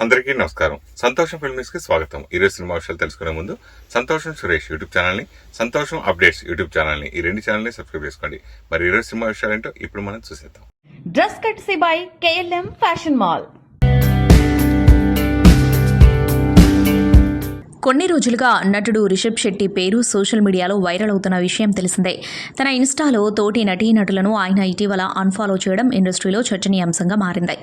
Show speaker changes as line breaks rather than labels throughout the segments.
అందరికీ నమస్కారం. సంతోషం ఫిల్మ్స్ కి స్వాగతం. ఈరోజు సినిమా విషయాలు తెలుసుకునే ముందు సంతోషం సురేష్ యూట్యూబ్ ఛానల్ ని, సంతోషం అప్డేట్స్ యూట్యూబ్ ఛానల్ ని, ఈ రెండు ఛానల్ ని సబ్స్క్రైబ్ చేసుకోండి. మరి ఈరోజు సినిమా విషయాలు ఏంటో ఇప్పుడు మనం చూసేద్దాం.
Dress కట్సీ by KLM fashion mall. కొన్ని రోజులుగా నటుడు రిషబ్ శెట్టి పేరు సోషల్ మీడియాలో వైరల్ అవుతున్న విషయం తెలిసిందే. తన ఇన్స్టాలో తోటి నటీనటులను ఆయన ఇటీవల అన్ఫాలో చేయడం ఇండస్ట్రీలో చర్చనీయాంశంగా మారింది.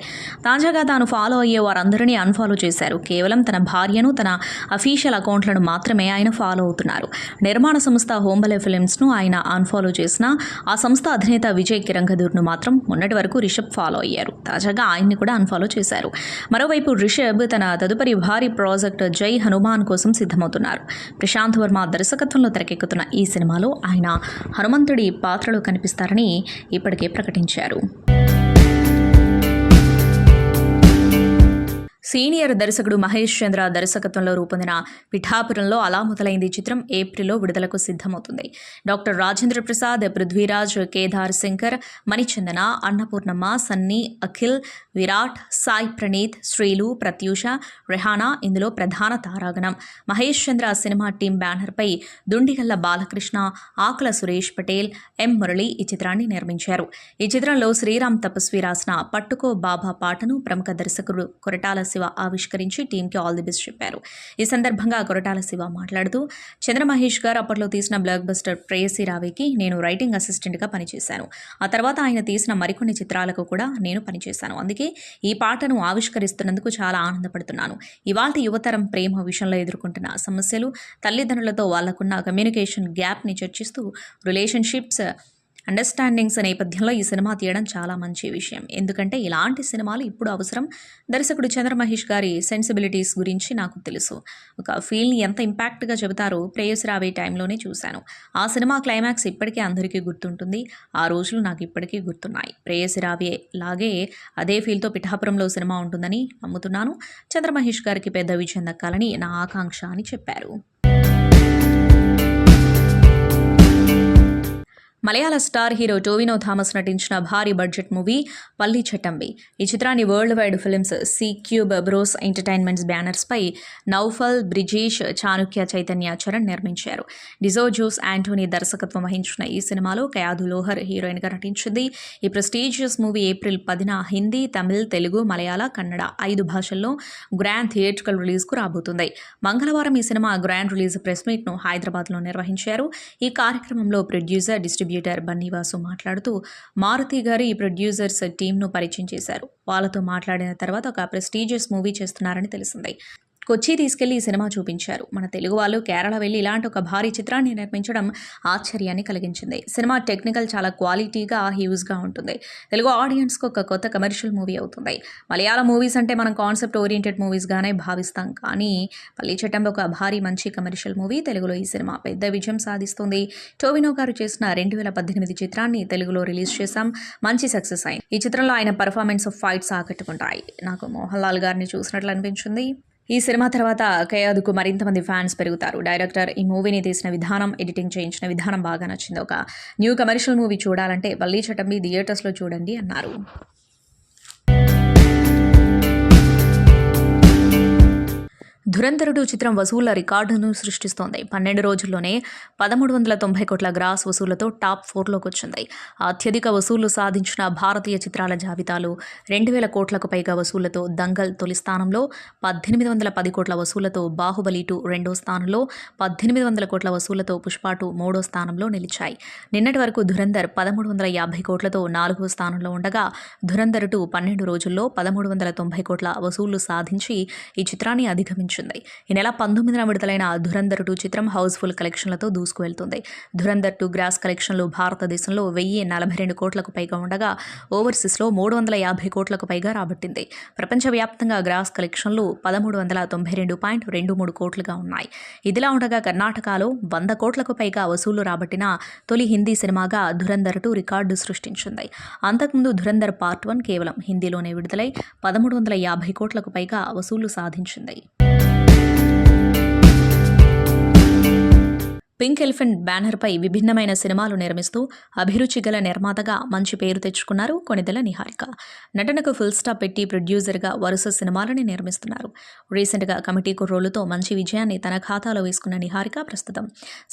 తాజాగా తాను ఫాలో అయ్యే వారందరినీ అన్ఫాలో చేశారు. కేవలం తన భార్యను, తన అఫీషియల్ అకౌంట్లను మాత్రమే ఆయన ఫాలో అవుతున్నారు. నిర్మాణ సంస్థ హోంబలే ఫిల్మ్స్ను ఆయన అన్ఫాలో చేసినా ఆ సంస్థ అధినేత విజయ్ కిరంగదూర్ను మాత్రం మొన్నటి వరకు రిషబ్ ఫాలో అయ్యారు. తాజాగా ఆయన్ని కూడా అన్ఫాలో చేశారు. మరోవైపు రిషబ్ తన తదుపరి భారీ ప్రాజెక్ట్ జై హనుమాన్ కోసం సిద్ధమవుతున్నారు. ప్రశాంత్ వర్మ దర్శకత్వంలో తెరకెక్కుతున్న ఈ సినిమాలో ఆయన హనుమంతుడి పాత్రలో కనిపిస్తారని ఇప్పటికే ప్రకటించారు. సీనియర్ దర్శకుడు మహేష్ చంద్ర దర్శకత్వంలో రూపొందిన పిఠాపురంలో అలా మొదలైంది చిత్రం ఏప్రిల్లో విడుదలకు సిద్ధమవుతుంది. డాక్టర్ రాజేంద్ర ప్రసాద్, పృథ్వీరాజ్, కేదార్ శంకర్, మణిచందన, అన్నపూర్ణమ్మ, సన్నీ, అఖిల్, విరాట్, సాయి ప్రణీత్, శ్రీలు, ప్రత్యూష, రెహానా ఇందులో ప్రధాన తారాగణం. మహేష్ చంద్ర సినిమా టీం బ్యానర్పై దుండిగల్ల బాలకృష్ణ, ఆకుల సురేష్ పటేల్, ఎం మురళి ఈ చిత్రాన్ని నిర్మించారు. ఈ చిత్రంలో శ్రీరామ్ తపస్వి రాసిన పట్టుకో బాబా పాటను ప్రముఖ దర్శకుడు కొరటాల శివ ఆవిష్కరించి టీంకి ఆల్ ది బెస్ట్ చెప్పారు. ఈ సందర్భంగా కొరటాల శివ మాట్లాడుతూ, చంద్రమహేష్ గారు అప్పట్లో తీసిన బ్లాక్ బస్టర్ ప్రేయసి రావేకి నేను రైటింగ్ అసిస్టెంట్గా పనిచేశాను. ఆ తర్వాత ఆయన తీసిన మరికొన్ని చిత్రాలకు కూడా నేను పనిచేశాను. అందుకే ఈ పాటను ఆవిష్కరిస్తున్నందుకు చాలా ఆనందపడుతున్నాను. ఇవాల్టి యువతరం ప్రేమ విషయంలో ఎదుర్కొంటున్న సమస్యలు, తల్లిదండ్రులతో వాళ్లకున్న కమ్యూనికేషన్ గ్యాప్ని చర్చిస్తూ రిలేషన్షిప్స్, అండర్స్టాండింగ్స్ నేపథ్యంలో ఈ సినిమా తీయడం చాలా మంచి విషయం. ఎందుకంటే ఇలాంటి సినిమాలు ఇప్పుడు అవసరం. దర్శకుడు చంద్రమహేష్ గారి సెన్సిబిలిటీస్ గురించి నాకు తెలుసు. ఒక ఫీల్ని ఎంత ఇంపాక్ట్గా చెబుతారో ప్రేయసి రావే టైంలోనే చూశాను. ఆ సినిమా క్లైమాక్స్ ఇప్పటికీ అందరికీ గుర్తుంటుంది. ఆ రోజులు నాకు ఇప్పటికీ గుర్తున్నాయి. ప్రేయసి రావే లాగే అదే ఫీల్తో పిఠాపురంలో సినిమా ఉంటుందని నమ్ముతున్నాను. చంద్రమహేష్ గారికి పెద్ద విజయం దక్కాలని నా ఆకాంక్ష అని చెప్పారు. మలయాళ స్టార్ హీరో టోవినో థామస్ నటించిన భారీ బడ్జెట్ మూవీ పల్లి చట్టంబి. ఈ చిత్రాన్ని world wide films, C cube bros entertainments బ్యానర్స్పై నౌఫల్, బ్రిజేష్, చాణుక్య, చైతన్య చరణ్ నిర్మించారు. డిజో జూస్ యాంటోనీ దర్శకత్వం వహించిన ఈ సినిమాలో కయాదు లోహర్ హీరోయిన్గా నటించింది. ఈ ప్రెస్టీజియస్ మూవీ ఏప్రిల్ 10న హిందీ, తమిళ్, తెలుగు, మలయాళ, కన్నడ 5 భాషల్లో గ్రాండ్ థియేట్రికల్ రిలీజ్కు రాబోతుంది. మంగళవారం ఈ సినిమా గ్రాండ్ రిలీజ్ ప్రెస్ మీట్ను హైదరాబాద్లో నిర్వహించారు. ఈ కార్యక్రమంలో ప్రొడ్యూసర్, డిస్ట్రిబ్యూటర్ బన్నీవాసు మాట్లాడుతూ, మారుతి గారు ఈ ప్రొడ్యూసర్స్ టీంను పరిచయం చేశారు. వాళ్ళతో మాట్లాడిన తర్వాత ఒక ప్రెస్టీజియస్ మూవీ చేస్తున్నారని తెలిసింది. కొచ్చి తీసుకెళ్లి ఈ సినిమా చూపించారు. మన తెలుగు వాళ్ళు కేరళ వెళ్ళి ఇలాంటి ఒక భారీ చిత్రాన్ని నిర్మించడం ఆశ్చర్యాన్ని కలిగించింది. సినిమా టెక్నికల్ చాలా క్వాలిటీగా, హ్యూజ్గా ఉంటుంది. తెలుగు ఆడియన్స్కి ఒక కొత్త కమర్షియల్ మూవీ అవుతుంది. మలయాళ మూవీస్ అంటే మనం కాన్సెప్ట్ ఓరియంటెడ్ మూవీస్గానే భావిస్తాం. కానీ పల్లి చట్టంలో ఒక భారీ మంచి కమర్షియల్ మూవీ. తెలుగులో ఈ సినిమా పెద్ద విజయం సాధిస్తుంది. టోవినో గారు చేసిన 2018 చిత్రాన్ని తెలుగులో రిలీజ్ చేశాం. మంచి సక్సెస్ అయింది. ఈ చిత్రంలో ఆయన పర్ఫార్మెన్స్, ఫైట్స్ ఆకట్టుకుంటాయి. నాకు మోహన్ లాల్ గారిని చూసినట్లు అనిపించింది. ఈ సినిమా తర్వాత కయాదుకు మరింత మంది ఫ్యాన్స్ పెరుగుతారు. డైరెక్టర్ ఈ మూవీని తీసిన విధానం, ఎడిటింగ్ చేయించిన విధానం బాగా నచ్చింది. ఒక న్యూ కమర్షియల్ మూవీ చూడాలంటే పల్లి చట్టంబి థియేటర్స్లో చూడండి అన్నారు. ధురంధరుడు చిత్రం వసూళ్ల రికార్డును సృష్టిస్తోంది. 12 రోజుల్లోనే 1390 కోట్ల గ్రాస్ వసూళ్లతో టాప్ 4లోకి వచ్చింది. అత్యధిక వసూళ్లు సాధించిన భారతీయ చిత్రాల జాబితాలో 2000 కోట్లకు పైగా వసూళ్లతో దంగల్ తొలి స్థానంలో, 1810 కోట్ల వసూళ్లతో బాహుబలి 2 రెండో స్థానంలో, 1800 కోట్ల వసూళ్లతో పుష్ప 2 మూడో స్థానంలో నిలిచాయి. నిన్నటి వరకు ధురంధర్ 1350 కోట్లతో 4వ స్థానంలో ఉండగా, ధురంధర్ 2 12 రోజుల్లో 1390 కోట్ల వసూళ్లు సాధించి ఈ చిత్రాన్ని అధిగమించింది. ఈ నెల 19న విడుదలైన ధురంధర్ 2 చిత్రం హౌస్ఫుల్ కలెక్షన్లతో దూసుకువెళ్తుంది. ధురంధర్ 2 గ్రాస్ కలెక్షన్లు భారతదేశంలో 1042 కోట్లకు పైగా ఉండగా, ఓవర్సీస్లో 350 కోట్లకు పైగా రాబట్టింది. ప్రపంచవ్యాప్తంగా గ్రాస్ కలెక్షన్లు 1392.23 కోట్లుగా ఉన్నాయి. ఇదిలా ఉండగా కర్ణాటకలో 100 కోట్లకు పైగా వసూళ్లు రాబట్టిన తొలి హిందీ సినిమాగా ధురంధర్ 2 రికార్డు సృష్టించింది. అంతకుముందు ధురంధర్ పార్ట్ 1 కేవలం హిందీలోనే విడుదలై 1350 కోట్లకు పైగా వసూళ్లు సాధించింది. పింక్ ఎలిఫెంట్ బ్యానర్పై విభిన్నమైన సినిమాలు నిర్మిస్తూ అభిరుచి గల నిర్మాతగా మంచి పేరు తెచ్చుకున్నారు కొణిదెల నిహారిక. నటనకు ఫుల్ స్టాప్ పెట్టి ప్రొడ్యూసర్గా వరుస సినిమాలని నిర్మిస్తున్నారు. రీసెంట్గా కమిటీ కుర్రోలుతో మంచి విజయాన్ని తన ఖాతాలో వేసుకున్న నిహారిక ప్రస్తుతం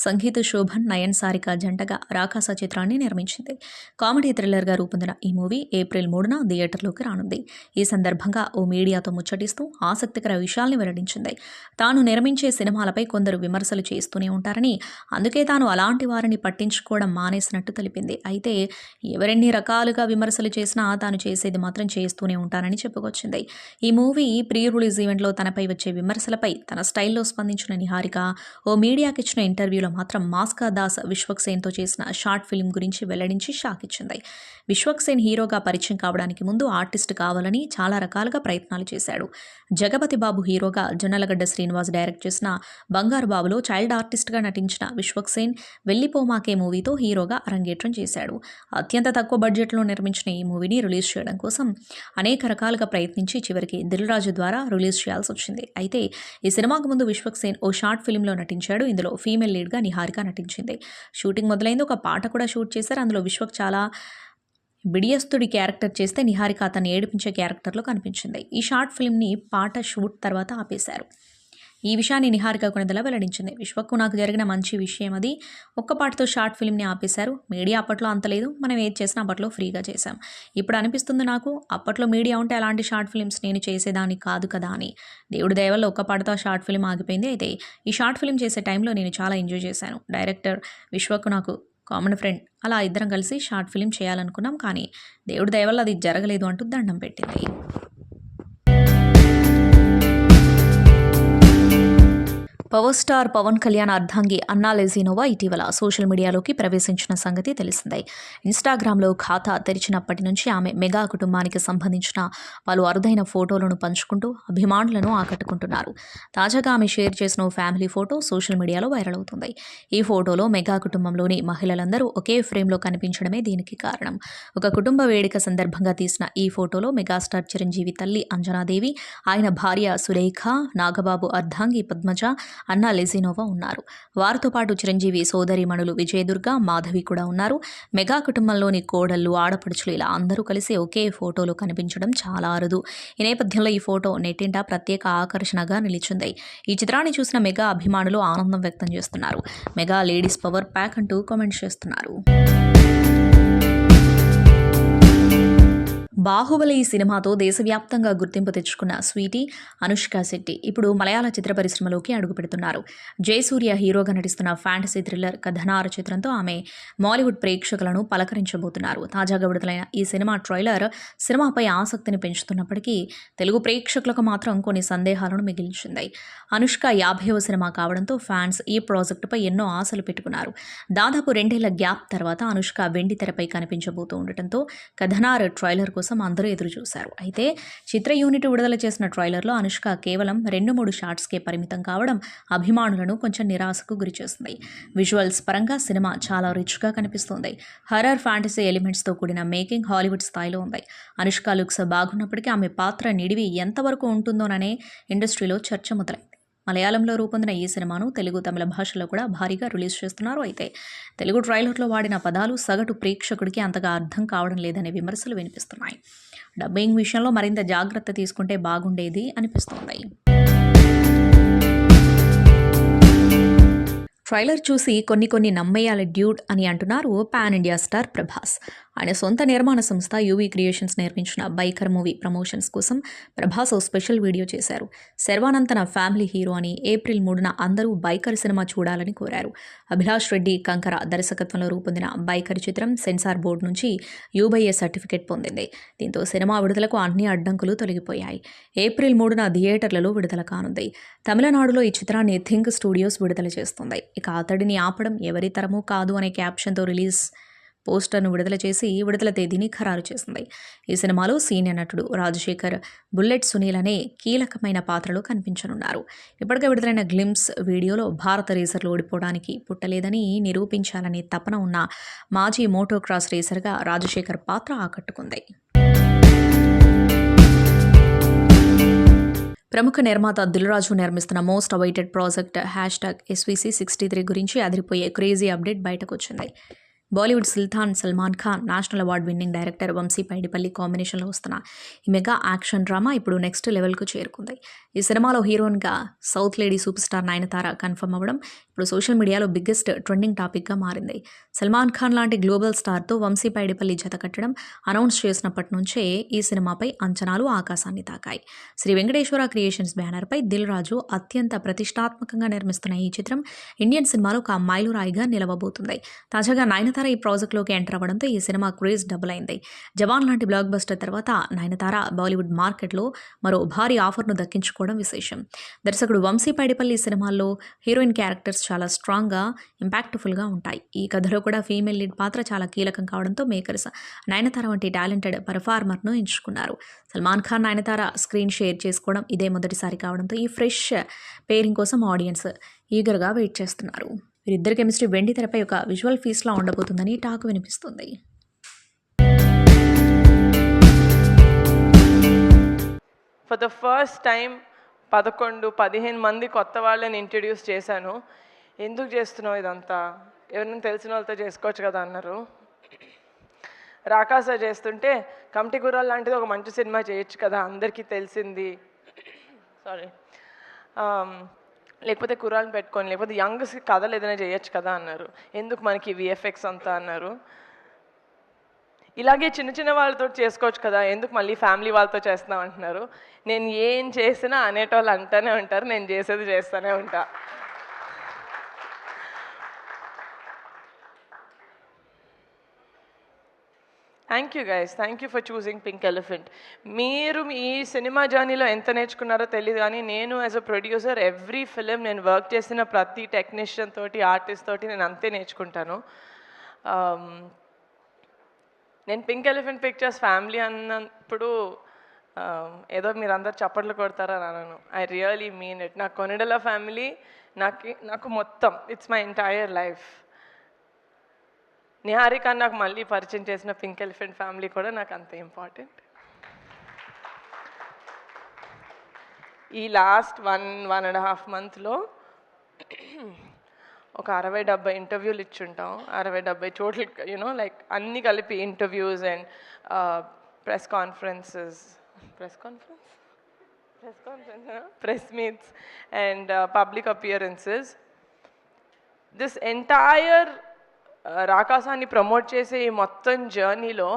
సంగీత్ శోభన్ నయన్ సారిక జంటగా రాకాస చిత్రాన్ని నిర్మించింది. కామెడీ థ్రిల్లర్గా రూపొందిన ఈ మూవీ ఏప్రిల్ 3న థియేటర్లోకి రానుంది. ఈ సందర్భంగా ఓ మీడియాతో ముచ్చటిస్తూ ఆసక్తికర విషయాల్ని వెల్లడించింది. తాను నిర్మించే సినిమాలపై కొందరు విమర్శలు చేస్తూనే ఉంటారని, అందుకే తాను అలాంటి వారిని పట్టించుకోవడం మానేసినట్టు తెలిపింది. అయితే ఎవరెన్ని రకాలుగా విమర్శలు చేసినా తాను చేసేది మాత్రం చేస్తూనే ఉంటానని చెప్పుకొచ్చింది. ఈ మూవీ ప్రీ రిలీజ్ ఈవెంట్లో తనపై వచ్చే విమర్శలపై తన స్టైల్లో స్పందించిన నిహారిక ఓ మీడియాకి ఇచ్చిన ఇంటర్వ్యూలో మాత్రం మాస్కా దాస్ విశ్వక్సేన్తో చేసిన షార్ట్ ఫిల్మ్ గురించి వెల్లడించి షాక్ ఇచ్చింది. విశ్వక్సేన్ హీరోగా పరిచయం కావడానికి ముందు ఆర్టిస్ట్ కావాలని చాలా రకాలుగా ప్రయత్నాలు చేశాడు. జగపతి బాబు హీరోగా జొన్నలగడ్డ శ్రీనివాస్ డైరెక్ట్ చేసిన బంగారు బాబులో చైల్డ్ ఆర్టిస్ట్గా నటించిన విశ్వక్సేన్ వెళ్లిపోమాకే మూవీతో హీరోగా అరంగేట్రం చేశాడు. అత్యంత తక్కువ బడ్జెట్లో నిర్మించిన ఈ మూవీని రిలీజ్ చేయడం కోసం అనేక రకాలుగా ప్రయత్నించి చివరికి దిల్ రాజు ద్వారా రిలీజ్ చేయాల్సి వచ్చింది. అయితే ఈ సినిమాకు ముందు విశ్వక్సేన్ ఓ షార్ట్ ఫిల్మ్లో నటించాడు. ఇందులో ఫీమేల్ లీడ్గా నిహారిక నటించింది. షూటింగ్ మొదలైంది. ఒక పాట కూడా షూట్ చేశారు. అందులో విశ్వక్ చాలా బిడియస్తుడి క్యారెక్టర్ చేస్తే నిహారిక అతన్ని ఏడిపించే క్యారెక్టర్లో కనిపించింది. ఈ షార్ట్ ఫిల్మ్ని పాట షూట్ తర్వాత ఆపేశారు. ఈ విషయాన్ని నిహారిక కొణిదెల వెల్లడించింది. విశ్వక్కు నాకు జరిగిన మంచి విషయం అది. ఒక్క పాటతో షార్ట్ ఫిల్మ్ని ఆపేశారు. మీడియా అప్పట్లో అంత లేదు. మనం ఏది చేసినా అప్పట్లో ఫ్రీగా చేశాం. ఇప్పుడు అనిపిస్తుంది నాకు, అప్పట్లో మీడియా ఉంటే అలాంటి షార్ట్ ఫిల్మ్స్ నేను చేసేదాన్ని కాదు కదా అని. దేవుడి దయ వల్ల ఒక్క పాటతో ఆ షార్ట్ ఫిల్మ్ ఆగిపోయింది. అయితే ఈ షార్ట్ ఫిల్మ్ చేసే టైంలో నేను చాలా ఎంజాయ్ చేశాను. డైరెక్టర్ విశ్వక్కు నాకు కామన్ ఫ్రెండ్. అలా ఇద్దరం కలిసి షార్ట్ ఫిల్మ్ చేయాలనుకున్నాం. కానీ దేవుడి దయ వల్ల అది జరగలేదు అంటూ దండం పెట్టింది. పవర్ స్టార్ పవన్ కళ్యాణ్ అర్ధాంగి అన్నా లెజినోవా ఇటీవల సోషల్ మీడియాలోకి ప్రవేశించిన సంగతి తెలిసిందే. ఇన్స్టాగ్రామ్లో ఖాతా తెరిచినప్పటి నుంచి ఆమె మెగా కుటుంబానికి సంబంధించిన పలు అరుదైన ఫోటోలను పంచుకుంటూ అభిమానులను ఆకట్టుకుంటున్నారు. తాజాగా ఆమె షేర్ చేసిన ఓ ఫ్యామిలీ ఫోటో సోషల్ మీడియాలో వైరల్ అవుతుంది. ఈ ఫోటోలో మెగా కుటుంబంలోని మహిళలందరూ ఒకే ఫ్రేమ్లో కనిపించడమే దీనికి కారణం. ఒక కుటుంబ వేడుక సందర్భంగా తీసిన ఈ ఫోటోలో మెగాస్టార్ చిరంజీవి తల్లి అంజనాదేవి, ఆయన భార్య సురేఖ, నాగబాబు అర్ధాంగి పద్మజ, అన్నా లెజినోవా ఉన్నారు. వారితో పాటు చిరంజీవి సోదరీమణులు విజయదుర్గ, మాధవి కూడా ఉన్నారు. మెగా కుటుంబంలోని కోడళ్ళు, ఆడపడుచులు ఇలా అందరూ కలిసి ఒకే ఫోటోలో కనిపించడం చాలా అరుదు. ఈ నేపథ్యంలో ఈ ఫోటో నెట్టింట ప్రత్యేక ఆకర్షణగా నిలిచింది. ఈ చిత్రాన్ని చూసిన మెగా అభిమానులు ఆనందం వ్యక్తం చేస్తున్నారు. మెగా లేడీస్ పవర్ ప్యాక్ అంటూ కామెంట్స్ చేస్తున్నారు. బాహుబలి ఈ సినిమాతో దేశవ్యాప్తంగా గుర్తింపు తెచ్చుకున్న స్వీటీ అనుష్క శెట్టి ఇప్పుడు మలయాళ చిత్ర పరిశ్రమలోకి అడుగుపెడుతున్నారు. జయసూర్య హీరోగా నటిస్తున్న ఫ్యాంటసీ థ్రిల్లర్ కథనార చిత్రంతో ఆమె మాలీవుడ్ ప్రేక్షకులను పలకరించబోతున్నారు. తాజాగా విడుదలైన ఈ సినిమా ట్రైలర్ సినిమాపై ఆసక్తిని పెంచుతున్నప్పటికీ తెలుగు ప్రేక్షకులకు మాత్రం కొన్ని సందేహాలను మిగిల్చింది. అనుష్క 50వ సినిమా కావడంతో ఫ్యాన్స్ ఈ ప్రాజెక్టుపై ఎన్నో ఆశలు పెట్టుకున్నారు. దాదాపు 2 ఏళ్ల గ్యాప్ తర్వాత అనుష్క వెండి తెరపై కనిపించబోతూ ఉండటంతో కథనార్ ట్రైలర్ కోసం అందరూ ఎదురు చూశారు. అయితే చిత్ర యూనిట్ విడుదల చేసిన ట్రైలర్లో అనుష్క కేవలం 2-3 షాట్స్కే పరిమితం కావడం అభిమానులను కొంచెం నిరాశకు గురిచేస్తుంది. విజువల్స్ పరంగా సినిమా చాలా రిచ్గా కనిపిస్తుంది. హర్రర్ ఫ్యాంటసీ ఎలిమెంట్స్తో కూడిన మేకింగ్ హాలీవుడ్ స్థాయిలో ఉంది. అనుష్క లుక్స్ బాగున్నప్పటికీ ఆమె పాత్ర నిడివి ఎంతవరకు ఉంటుందోననే ఇండస్ట్రీలో చర్చ మొదలైంది. మలయాళంలో రూపొందిన ఈ సినిమాను తెలుగు, తమిళ భాషలో కూడా భారీగా రిలీజ్ చేస్తున్నారు. అయితే తెలుగు ట్రైలర్లో వాడిన పదాలు సగటు ప్రేక్షకుడికి అంతగా అర్థం కావడం లేదనే విమర్శలు వినిపిస్తున్నాయి. డబ్బింగ్ విషయంలో మరింత జాగ్రత్త తీసుకుంటే బాగుండేది అనిపిస్తోంది. ట్రైలర్ చూసి కొన్ని నమ్మేయాలి డ్యూడ్ అని అంటున్నారు పాన్ ఇండియా స్టార్ ప్రభాస్. ఆయన సొంత నిర్మాణ సంస్థ యూవీ క్రియేషన్స్ నిర్మించిన బైకర్ మూవీ ప్రమోషన్స్ కోసం ప్రభాస్ ఓ స్పెషల్ వీడియో చేశారు. శర్వానంద్ తన ఫ్యామిలీ హీరో అని ఏప్రిల్ 3న అందరూ బైకర్ సినిమా చూడాలని కోరారు. అభిలాష్ రెడ్డి కంకర దర్శకత్వంలో రూపొందిన బైకర్ చిత్రం సెన్సార్ బోర్డు నుంచి యూబైఏ సర్టిఫికెట్ పొందింది. దీంతో సినిమా విడుదలకు అన్ని అడ్డంకులు తొలగిపోయాయి. ఏప్రిల్ 3న థియేటర్లలో విడుదల కానుంది. తమిళనాడులో ఈ చిత్రాన్ని థింక్ స్టూడియోస్ విడుదల చేస్తుంది. ఇక అతడిని ఆపడం ఎవరి తరమూ కాదు అనే క్యాప్షన్తో రిలీజ్ పోస్టర్ను విడుదల చేసి విడుదల తేదీని ఖరారు చేసింది. ఈ సినిమాలో సీనియర్ నటుడు రాజశేఖర్, బుల్లెట్ సునీల్ అనే కీలకమైన పాత్రలో కనిపించనున్నారు. ఇప్పటికే విడుదలైన గ్లిమ్స్ వీడియోలో భారత రేసర్లు ఓడిపోవడానికి పుట్టలేదని నిరూపించాలనే తపన ఉన్న మాజీ మోటోక్రాస్ రేసర్గా రాజశేఖర్ పాత్ర ఆకట్టుకుంది. ప్రముఖ నిర్మాత దిల్ రాజు నిర్మిస్తున్న మోస్ట్ అవైటెడ్ ప్రాజెక్ట్ #SVC63 గురించి అదిరిపోయే క్రేజీ అప్డేట్ బయటకొచ్చింది. బాలీవుడ్ సుల్తాన్ Salman Khan, national award winning director Vamshi Paidipally కాంబినేషన్లో వస్తున్న ఈ మెగా యాక్షన్ డ్రామా ఇప్పుడు నెక్స్ట్ లెవెల్కు చేరుకుంది. ఈ సినిమాలో హీరోయిన్గా south lady super star Nayanthara confirm అవ్వడం ఇప్పుడు సోషల్ మీడియాలో బిగ్గెస్ట్ ట్రెండింగ్ టాపిక్గా మారింది. సల్మాన్ ఖాన్ లాంటి గ్లోబల్ స్టార్తో వంశీ పైడిపల్లి జత కట్టడం అనౌన్స్ చేసినప్పటి నుంచే ఈ సినిమాపై అంచనాలు ఆకాశాన్ని తాకాయి. శ్రీ వెంకటేశ్వర క్రియేషన్స్ బ్యానర్పై దిల్ రాజు అత్యంత ప్రతిష్టాత్మకంగా నిర్మిస్తున్న ఈ చిత్రం ఇండియన్ సినిమాలో ఒక మైలురాయిగా నిలవబోతుంది. తాజాగా నయనతార ఈ ప్రాజెక్టులోకి ఎంటర్ అవ్వడంతో ఈ సినిమా క్రేజ్ డబుల్ అయింది. జవాన్ లాంటి బ్లాక్ బస్టర్ తర్వాత నయనతార బాలీవుడ్ మార్కెట్లో మరో భారీ ఆఫర్ను దక్కించుకోవడం విశేషం. దర్శకుడు వంశీ పైడిపల్లి సినిమాల్లో హీరోయిన్ క్యారెక్టర్స్ చాలా స్ట్రాంగ్గా, ఇంపాక్ట్ఫుల్గా ఉంటాయి. ఈ కథలో కూడా ఫీమేల్ లీడ్ పాత్ర చాలా కీలకం కావడంతో మేకర్స్ నయనతార వంటి టాలెంటెడ్ పర్ఫార్మర్ను ఎంచుకున్నారు. సల్మాన్ ఖాన్, నయనతార స్క్రీన్ షేర్ చేసుకోవడం ఇదే మొదటిసారి కావడంతో ఈ ఫ్రెష్ పేరింగ్ కోసం ఆడియన్స్ ఈగర్గా వెయిట్ చేస్తున్నారు. వీరిద్దరి కెమిస్ట్రీ వెండి తెరపై ఒక విజువల్ ఫీస్ట్లా ఉండబోతుందని టాక్ వినిపిస్తుంది.
ఫర్ ద ఫస్ట్ టైం 11-15 మంది కొత్త వాళ్ళని ఇంట్రడ్యూస్ చేశాను. ఎందుకు చేస్తున్నావు ఇదంతా, ఎవరైనా తెలిసిన వాళ్ళతో చేసుకోవచ్చు కదా అన్నారు. రాకాస చేస్తుంటే కమిటీ గుర్రాలు లాంటిది ఒక మంచి సినిమా చేయొచ్చు కదా, అందరికీ తెలిసింది, సారీ, లేకపోతే కుర్రాలను పెట్టుకొని, లేకపోతే యంగ్స్కి కథలు ఏదైనా చేయొచ్చు కదా అన్నారు. ఎందుకు మనకి VFX అంతా అన్నారు. ఇలాగే చిన్న చిన్న వాళ్ళతో చేసుకోవచ్చు కదా, ఎందుకు మళ్ళీ ఫ్యామిలీ వాళ్ళతో చేస్తున్నాం అంటున్నారు. నేను ఏం చేసినా అనేటోళ్ళు అంటూనే ఉంటారు, నేను చేసేది చేస్తూనే ఉంటా. Thank you guys, thank you for choosing pink elephant. మీరు ఈ సినిమా జర్నీలో ఎంత నేర్చుకున్నారో తెలియదు, కానీ నేను as a producer every film నేను వర్క్ చేసిన ప్రతి టెక్నీషియన్ తోటి, ఆర్టిస్ట్ తోటి నేను అంతే నేర్చుకుంటాను. నేను పింక్ ఎలిఫెంట్ పిక్చర్స్ ఫ్యామిలీ అన్నప్పుడు ఏదో మీరు అందరు చప్పట్లు కొడతారని అనను. I really mean it. నాకు కొనిడల ఫ్యామిలీ నాకు మొత్తం, it's my entire life. Niharika నాకు మళ్ళీ పరిచయం చేసిన పింక్ ఎలిఫెంట్ ఫ్యామిలీ కూడా నాకు అంత ఇంపార్టెంట్. ఈ లాస్ట్ 1.5 మంత్లో ఒక 60-70 ఇంటర్వ్యూలు ఇచ్చుంటాం. 60-70 చోట్ల లైక్ అన్నీ కలిపి interviews and press meets and public appearances. This entire రాకాసాన్ని ప్రమోట్ చేసే ఈ మొత్తం జర్నీలో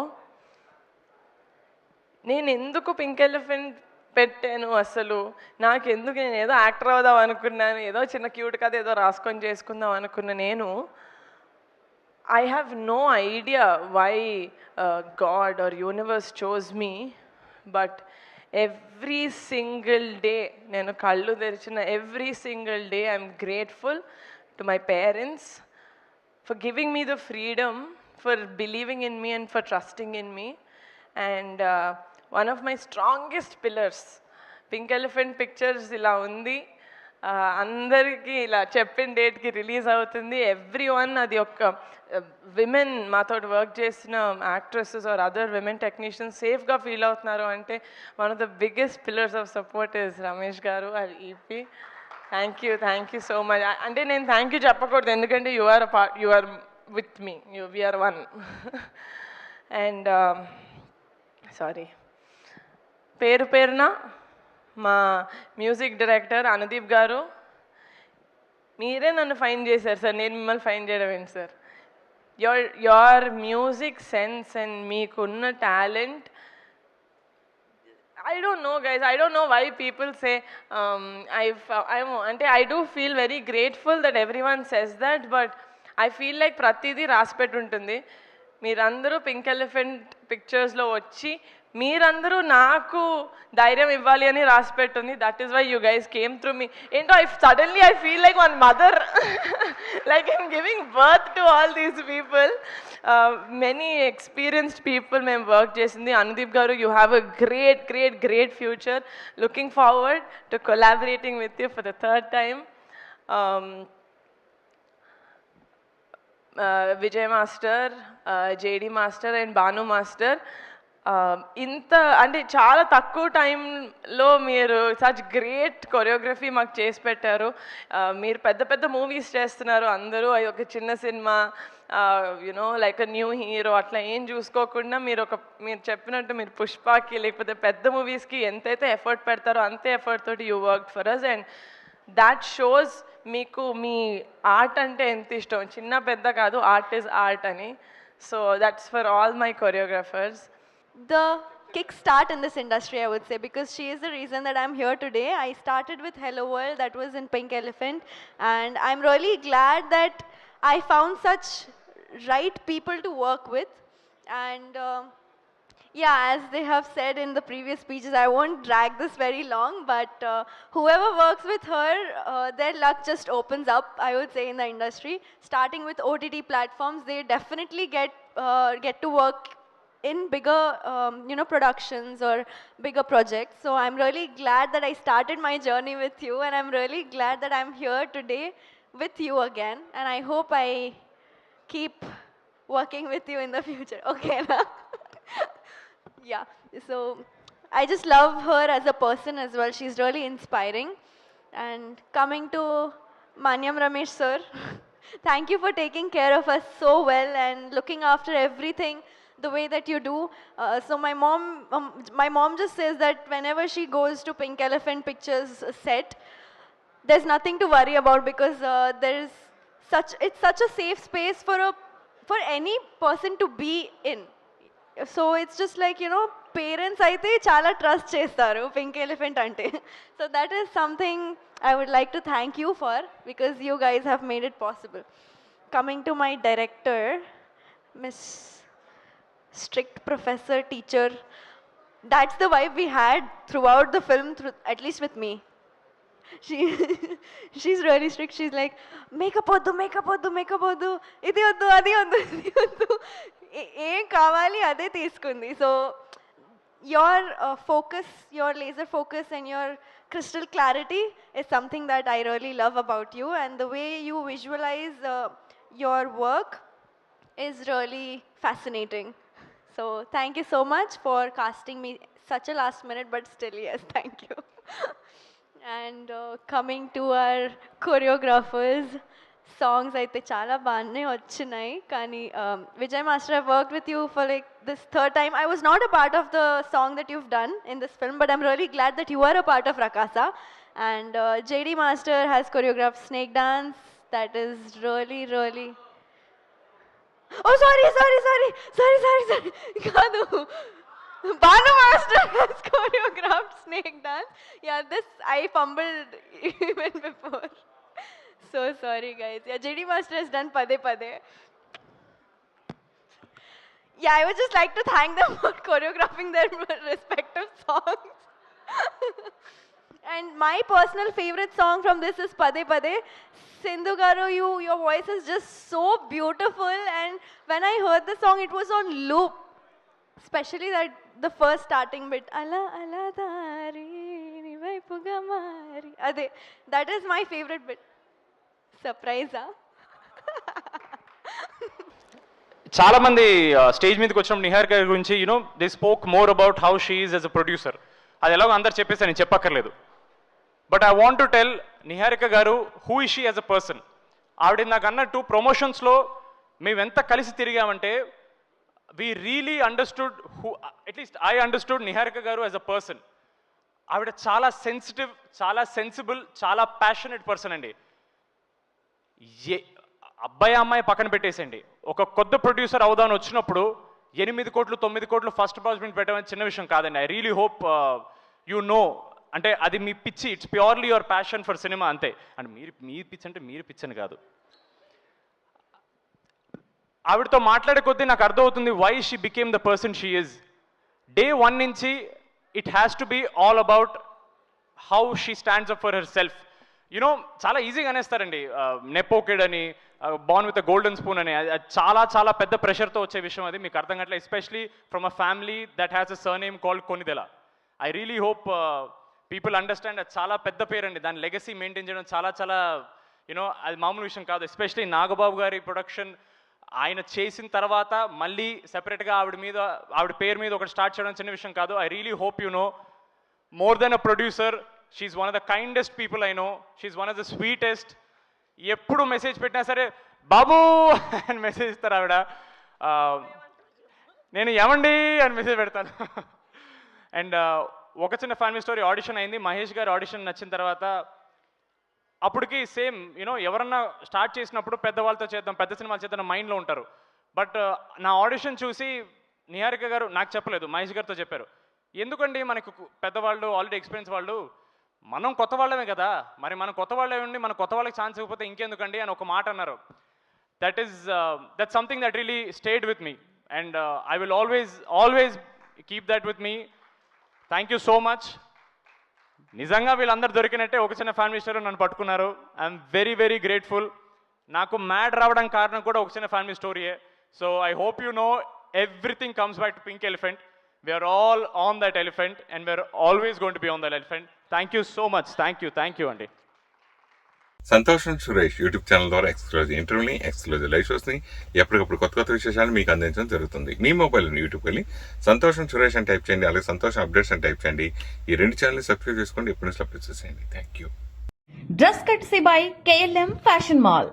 నేను ఎందుకు పింక్ ఎలిఫెంట్ పెట్టాను, అసలు నాకెందుకు, నేను ఏదో యాక్టర్ అవుదాం అనుకున్నాను, ఏదో చిన్న క్యూట్ కథ ఏదో రాసుకొని చేసుకుందాం అనుకున్న నేను, I have no idea why God or universe chose me, but every single day నేను కళ్ళు తెరిచిన every single day I'm grateful to my parents for giving me the freedom, for believing in me and for trusting in me. And one of my strongest pillars, Pink Elephant Pictures ila undi, అందరికీ ఇలా చెప్పిన డేట్కి release అవుతుంది. Everyone, అది ఒక women మాతో work చేసిన actresses or other women technicians సేఫ్గా ఫీల్ అవుతున్నారు అంటే one of the biggest pillars of support is Ramesh garu and EP. Thank you so much. అంటే నేను థ్యాంక్ యూ చెప్పకూడదు, ఎందుకంటే you are with me, we're one. And sorry, పేరున మా మ్యూజిక్ డైరెక్టర్ అనుదీప్ గారు, మీరే నన్ను ఫైన్ చేశారు సార్, నేను మిమ్మల్ని ఫైన్ చేయడం ఏంటి sir. Your music sense and మీకున్న talent, I don't know guys, I don't know why people say I do feel very grateful that everyone says that, but I feel like pratidi raspet untundi. మీరందరూ Pink Elephant పిక్చర్స్లో వచ్చి మీరందరూ నాకు ధైర్యం ఇవ్వాలి అని రాసి పెట్టుంది. That is why you guys came through me. ఏంటో suddenly I feel like one mother, like I'm giving birth to all these people. Many experienced people మేము వర్క్ చేసింది. Anudeep garu, you have a great future. Looking forward to collaborating with you for the third time. Vijay Master, JD Master and Banu Master, ఇంత అంటే చాలా తక్కువ టైంలో మీరు such great choreography మాకు చేసి పెట్టారు. మీరు పెద్ద పెద్ద మూవీస్ చేస్తున్నారు అందరూ, అది ఒక చిన్న cinema you know like a new hero అట్లా ఏం చూసుకోకుండా మీరు చెప్పినట్టు మీరు పుష్పకి లేకపోతే పెద్ద మూవీస్కి ఎంతైతే ఎఫర్ట్ పెడతారో అంతే ఎఫర్ట్ తోటి you work for us, and that shows మీకు మీ ఆర్ట్ అంటే ఎంత ఇష్టం, చిన్న పెద్ద కాదు, ఆర్ట్ ఈజ్ ఆర్ట్ అని. So that's for all my choreographers.
The kickstart in this industry, I would say, because she is the reason that I'm here today. I started with Hello World, that was in Pink Elephant, and I'm really glad that I found such right people to work with. And yeah, as they have said in the previous speeches, I won't drag this very long, but whoever works with her, their luck just opens up, I would say, in the industry. Starting with OTT platforms, they definitely get to work in bigger productions or bigger projects. So I'm really glad that I started my journey with you, and I'm really glad that I'm here today with you again, and I hope I keep working with you in the future. Okay na? Yeah, so I just love her as a person as well. She's really inspiring. And coming to Manyam Ramesh sir, thank you for taking care of us so well and looking after everything the way that you do. So my mom just says that whenever she goes to Pink Elephant Pictures set, there's nothing to worry about, because it's such a safe space for any person to be in. So it's just like, parents aithe chala trust chestaru Pink Elephant ante. So that is something I would like to thank you for, because you guys have made it possible. Coming to my director, Miss Strict Professor Teacher, that's the vibe we had throughout the film, at least with me. She's really strict. She's like, makeup oddu, idi oddu, adi oddu, ఏం కావాలి అదే తీసుకుంది. So your focus, your laser focus and your crystal clarity is something that I really love about you, and the way you visualize your work is really fascinating. So thank you so much for casting me such a last minute, but still yes, thank you. And coming to our choreographers, songs అయితే చాలా బాగానే వచ్చినాయి, కానీ Vijay Master, I've worked with you for like this third time. I was not a part of the song that you've done in this film, but I'm really glad that you are a part of Rakasa. And JD Master has choreographed Snake Dance. That is really oh sorry కాదు, Banu Master has choreographed Snake Dance. Yeah, this I fumbled even before. So sorry guys. Yeah, JD Master has done Pade Pade. Yeah, I would just like to thank them for choreographing their respective songs. And my personal favorite song from this is Pade Pade. Sindhu Garu, your voice is just so beautiful, and when I heard the song, it was on loop. Especially the first starting bit, ala ala dari ni vaipuga mari. Ade, that is my favorite bit. Surprise, huh?
చాలా మంది stage మీదకి వచ్చినప్పుడు నిహారిక గురించి they spoke more about how she is as a producer. అది ఎలాగో అందరు చెప్పేసి నేను చెప్పక్కర్లేదు. But I want to tell Niharika garu who is she as a person. ఆవిడ నాకు అన్నట్టు ప్రమోషన్స్లో మేము ఎంత కలిసి తిరిగామంటే we really understood at least I understood Niharika garu as a person. ఆవిడ చాలా సెన్సిటివ్, చాలా సెన్సిబుల్, చాలా ప్యాషనెట్ పర్సన్ అండి. అబ్బాయి అమ్మాయి పక్కన పెట్టేసండి, ఒక కొత్త ప్రొడ్యూసర్ అవుదామని వచ్చినప్పుడు 8 కోట్లు 9 కోట్లు ఫస్ట్ ప్రాజెక్ట్ పెట్టడం చిన్న విషయం కాదండి. I really hope you no, అంటే అది మీ పిచ్చి, it's purely your passion for cinema అంతే. అంటే మీ పిచ్చి అంటే మీరు పిచ్చని కాదు. ఆవిడతో మాట్లాడే కొద్దీ నాకు అర్థమవుతుంది why she became the person she is. Day 1 నుంచి it has to be all about how she stands up for herself. చాలా ఈజీగా అనేస్తారండి నెపో కిడ్ అని, born with a golden spoon అని. అది చాలా చాలా పెద్ద ప్రెషర్తో వచ్చే విషయం, అది మీకు అర్థం కావట్లేదు. Especially from a family that has a surname called Konidela. I really hope people understand. అది చాలా పెద్ద పేరు అండి, దాని లెగసీ మెయింటైన్ చేయడం చాలా చాలా అది మామూలు విషయం కాదు. ఎస్పెషలీ నాగబాబు గారి ప్రొడక్షన్, ఆయన చేసిన తర్వాత మళ్ళీ సెపరేట్గా ఆవిడ పేరు మీద ఒకటి స్టార్ట్ చేయడం చిన్న విషయం కాదు. I really hope you know, more than a producer, she's one of the kindest people I know, she's one of the sweetest. ఎప్పుడు మెసేజ్ పెట్టినా సరే బాబు అని మెసేజ్ ఇస్తారు ఆవిడ. నేను ఏమండి అని మెసేజ్ పెడతాను. అండ్ ఒక చిన్న ఫ్యామిలీ స్టోరీ ఆడిషన్ అయింది. మహేష్ గారి ఆడిషన్ నచ్చిన తర్వాత అప్పటికి సేమ్ యూనో ఎవరన్నా స్టార్ట్ చేసినప్పుడు పెద్దవాళ్ళతో చేద్దాం, పెద్ద సినిమాలు చేద్దాం మైండ్లో ఉంటారు. బట్ నా ఆడిషన్ చూసి నిహారిక గారు నాకు చెప్పలేదు, మహేష్ గారితో చెప్పారు. ఎందుకండి మనకు పెద్దవాళ్ళు ఆల్రెడీ ఎక్స్పీరియన్స్ వాళ్ళు, మనం కొత్త వాళ్ళమే కదా, మరి మనం కొత్త వాళ్ళే ఉండి మన కొత్త వాళ్ళకి ఛాన్స్ ఇవ్వకపోతే ఇంకెందుకండి అని ఒక మాట అన్నారు. That something that really stayed with me and I will always keep that with me. Thank you so much. నిజంగా వీళ్ళందరూ దొరికినట్టే ఒక చిన్న ఫ్యామిలీ స్టోరీ నన్ను పట్టుకున్నారు. I'm very very grateful. నాకు మ్యాడ్ రావడం కారణం కూడా ఒక చిన్న ఫ్యామిలీ స్టోరీయే. So I hope you know everything comes back to Pink Elephant. We're all on that elephant and we're always going to be on that elephant. Thank you so much. Thank you అండి.
సంతోషం Suresh YouTube channel ద్వారా exclusive ఇంటర్వ్యూని, exclusive live షోస్ని, ఎప్పటికప్పుడు కొత్త విశేషాలు మీకు అందించడం జరుగుతుంది. మీ మొబైల్ని యూట్యూబ్కి వెళ్ళి సంతోషం సురేష్ అని టైప్ చేయండి, అలాగే సంతోషం అప్డేట్స్ అని టైప్ చేయండి. ఈ 2 ఛానల్ని సబ్స్క్రైబ్ చేసుకోండి, ఎప్పుడు అప్డేట్స్ చేయండి. Thank you.
Dress కట్సీ by KLM fashion mall.